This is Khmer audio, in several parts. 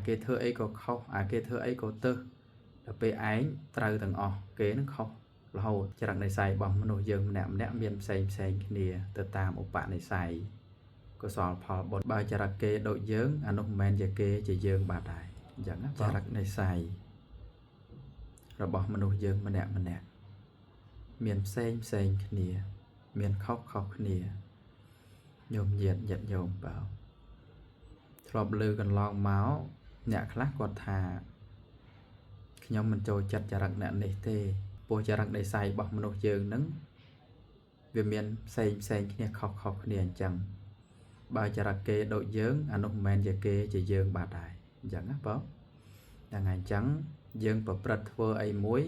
គេធ្វើអីក៏ខុសគេធ្វើអីក៏ទៅដល់ពេលឯងត្រូវទាំងអស់គេនឹងខុសរហូតចរិតនិស័យរបស់មនុស្សយើងម្នាក់មានផ្សេងគ្នាទៅតាមឧបនិស្ស័យកុសលផលបុណ្យបើចរិតគេដូចយើងអានោះមិនមែនជាគេជាយើងបាទដែរអញ្ចឹងចរិតនិស័យរបស់មនុស្សយើងម្នាក់មានផ្សេងគ្នាមានខុសគ្នាញោមញាតិញាតិញោមបើធ្លាប់លើកន្លងមកអ្នកខ្លះគាត់ថាខ្ញុំមិនចូលចិត្តចរិតអ្នកនេះទេពោះចរិតនិស័យរបស់មនុស្សយើងនឹងវាមានផ្សេងគ្នាខុសគ្នាអញ្ចឹងបើចរិតគេដូចយើងអានោះមិនមែនជាគេជាយើងបាទដែរអញ្ចឹងណាបងយ៉ាងណាអញ្ចឹងយើងប្រព្រឹត្តធ្វើអីមួយ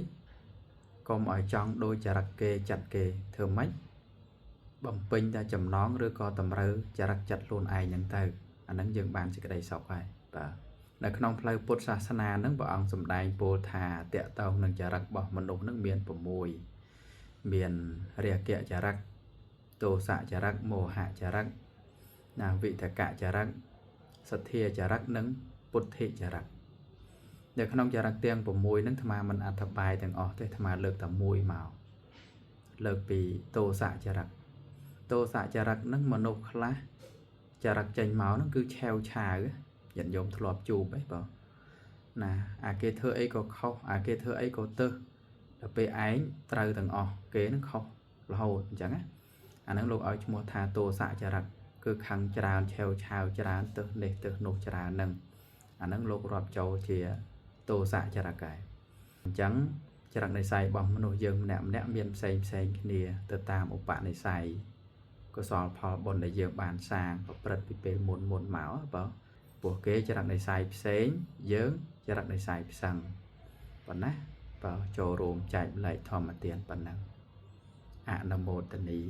កុំឲ្យចង់ដូចចរិតគេចាត់គេធ្វើម៉េចបំពេញតែចំណងឬក៏តម្រូវចរិតចិត្តខ្លួនឯងហ្នឹងទៅអាហ្នឹងយើងបានសេចក្តីសុខហើយបាទនៅក្នុងផ្លូវពុទ្ធសាសនាហ្នឹងព្រះអង្គសម្ដែងពោលថាតកតងនឹងចរិតរបស់មនុស្សហ្នឹងមាន6មានរាគៈចរិតទោសៈចរិតមោហៈចរិតវិតកចរិតសទ្ធាចរិតនិងពុទ្ធិចរិតនៅក្នុងចរិតទាំង6ហ្នឹងអាត្មាមិនអធិប្បាយទាំងអស់ទេអាត្មាលើកតែមួយមកលើកពីទោសៈចរិតហ្នឹងមនុស្សខ្លះចរិតចេញមកហ្នឹងគឺឆាវឆាវញាតិញោមធ្លាប់ជួបអីបងណាគេធ្វើអីក៏ខុសគេធ្វើអីក៏ទៅដល់ពេលឯងត្រូវទាំងអស់គេនឹងខុសរហូតអញ្ចឹងណាអាហ្នឹងលោកឲ្យឈ្មោះថាទោសៈចរិតគឺខឹងច្រើនឆាវឆាវច្រើនទៅនេះទៅនោះច្រើនហ្នឹងអាហ្នឹងលោករាប់ចូលជាទោសៈចរិតដែរអញ្ចឹងចរិតនិស័យរបស់មនុស្សយើងម្នាក់មានផ្សេងគ្នាទៅតាមឧបនិស្ស័យកុសលផលបុណ្យដែលយើងបានសាងប្រព្រឹត្តពីពេលមុនមកបើពួកគេចរិតនិស័យផ្សេងយើងចរិតនិស័យផ្សឹងប៉ុណ្ណាបើចូលរួមចែកម្លែកធម្មទានប៉ុណ្ណឹងអនុមោទនា